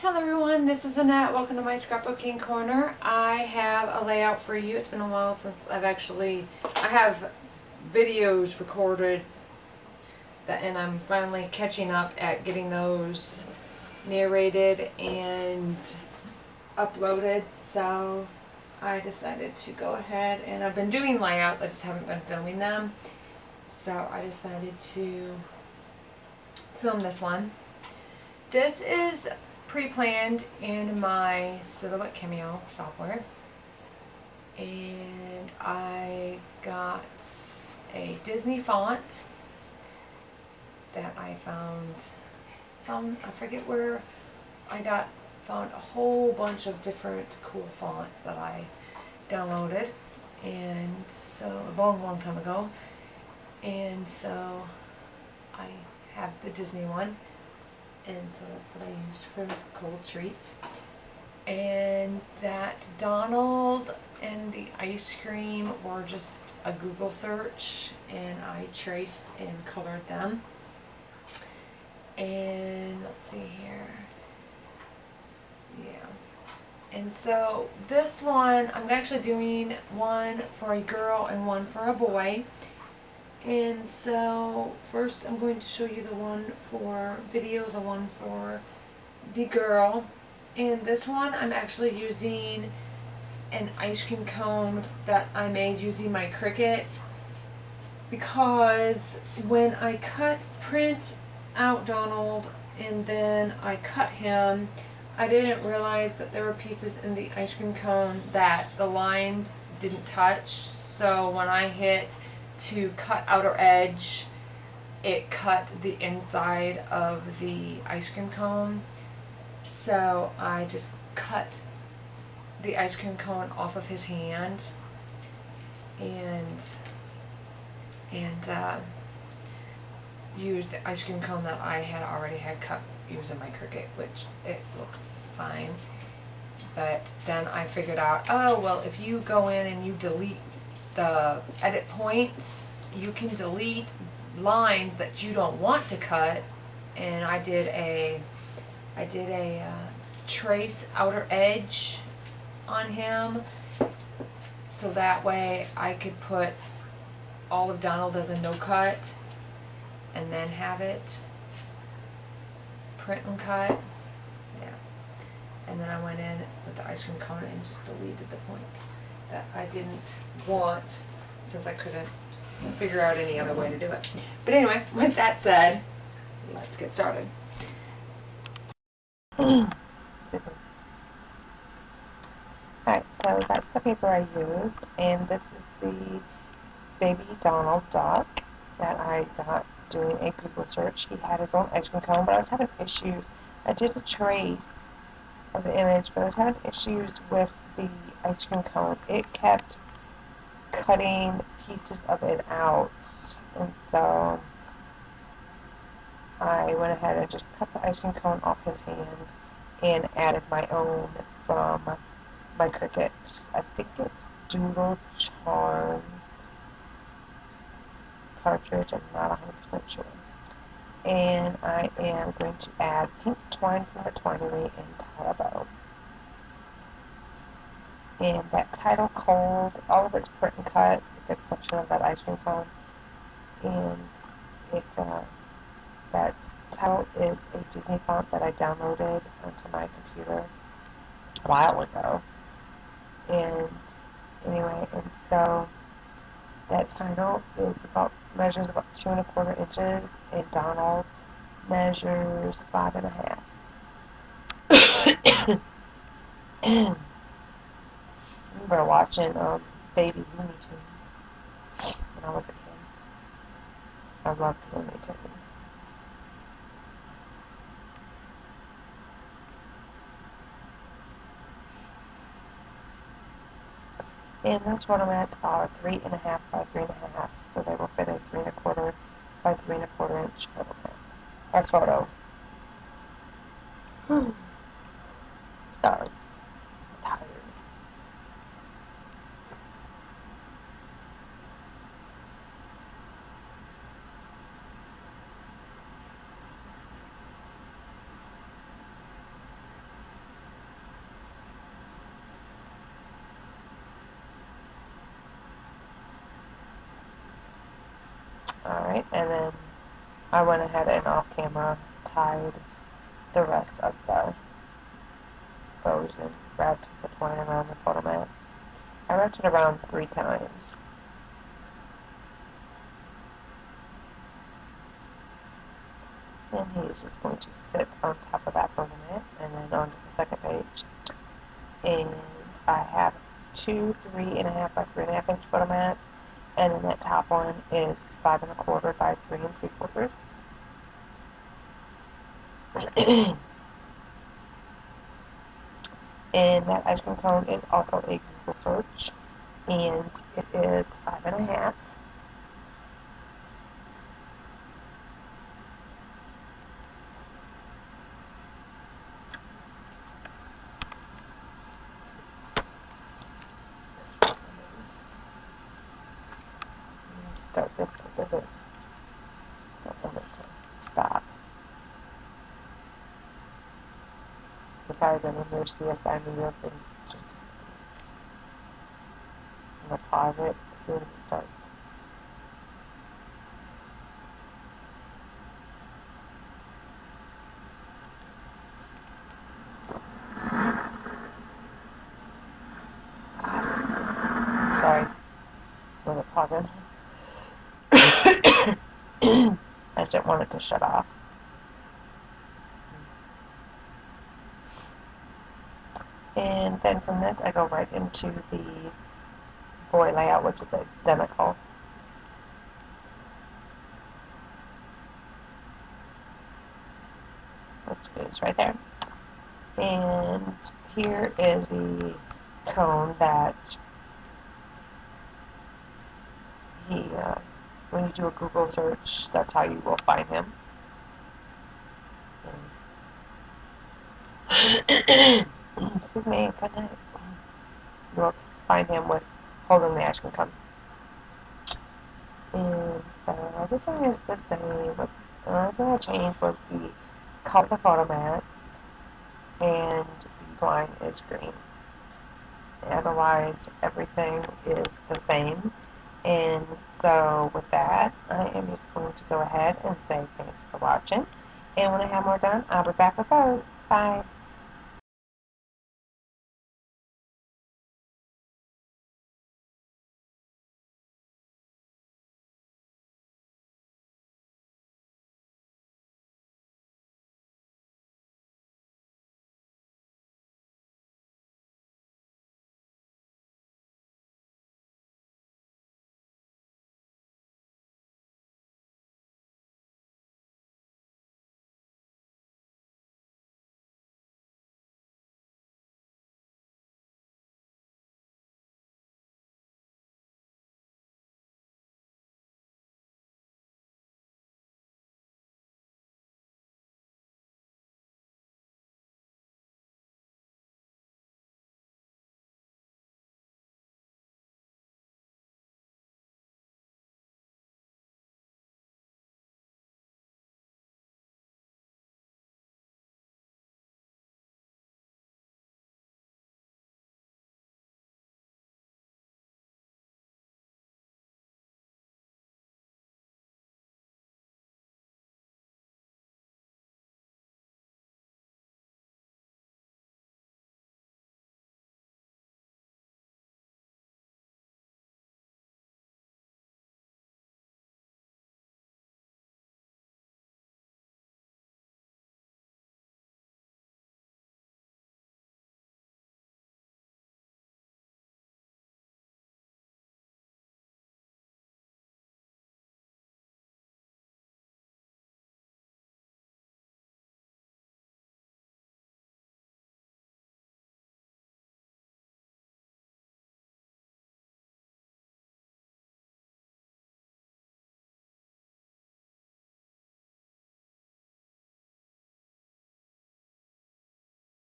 Hello everyone, this is Annette. Welcome to my scrapbooking corner. I have a layout for you. It's been a while since I have videos recorded and I'm finally catching up at getting those narrated and uploaded. So I decided to go ahead, and I've been doing layouts, I just haven't been filming them. So I decided to film this one. This is pre-planned in my Silhouette Cameo software, and I got a Disney font that I found I forget where found a whole bunch of different cool fonts that I downloaded, and so a long time ago, and so I have the Disney one. And so that's what I used for the cold treats. And that Donald and the ice cream were just a Google search, and I traced and colored them. And let's see here. Yeah. And so this one, I'm actually doing one for a girl and one for a boy. And so first I'm going to show you the one for video, the one for the girl. And this one I'm actually using an ice cream cone that I made using my Cricut, because when I print out Donald and then I cut him, I didn't realize that there were pieces in the ice cream cone that the lines didn't touch. So when I hit to cut outer edge, it cut the inside of the ice cream cone. So I just cut the ice cream cone off of his hand and used the ice cream cone that I had already had cut using my Cricut, which it looks fine. But then I figured out, oh well, if you go in and you delete the edit points, you can delete lines that you don't want to cut. And I did a trace outer edge on him, so that way I could put all of Donald as a no cut and then have it print and cut. Yeah. And then I went in with the ice cream cone and just deleted the points that I didn't want, since I couldn't figure out any other way to do it. But anyway, with that said, let's get started. Alright, so that's the paper I used, and this is the baby Donald duck that I got doing a Google search. He had his own ice cream cone, but I was having issues. I did a trace of the image, but I was having issues with the ice cream cone. It kept cutting pieces of it out, and so I went ahead and just cut the ice cream cone off his hand and added my own from my Cricut. I think it's Doodle Charm cartridge. I'm not 100% sure. And I am going to add pink twine from the Twinery and tie a bow. And that title cold, all of it's print and cut, with the exception of that ice cream cone. And that title is a Disney font that I downloaded onto my computer a while ago. And anyway, and so that title measures about 2¼ inches, and Donald measures 5½. I remember watching Baby Looney Tunes when I was a kid. I loved Looney Tunes. And this ornament are 3½ by 3½, so they will fit a 3¼ by 3¼ inch photo. Sorry, I'm tired. Alright, and then I went ahead and off camera tied the rest of the bows and wrapped the twine around the photo mats. I wrapped it around 3 times. And he's just going to sit on top of that photo mat and then onto the second page. And I have 2 3.5 by 3.5 inch photo mats, and then that top one is 5 1/4 by 3 3/4. And that ice cream cone is also a Google search, and it is 5.5. Start this because I don't want it to stop. You're probably going to hear CSI New York in just a second. I'm going to pause it as soon as it starts. Sorry. Was it pausing? I just didn't want it to shut off. And then from this, I go right into the boy layout, which is identical. Which is right there. And here is the cone that when you do a Google search, that's how you will find him. Excuse me, couldn't you will find him with holding the ice cream cone. And so everything is the same. The only thing I changed was the color of the photo mats, and the line is green. Otherwise, everything is the same. And so with that, I am just going to go ahead and say thanks for watching. And when I have more done, I'll be back with those. Bye.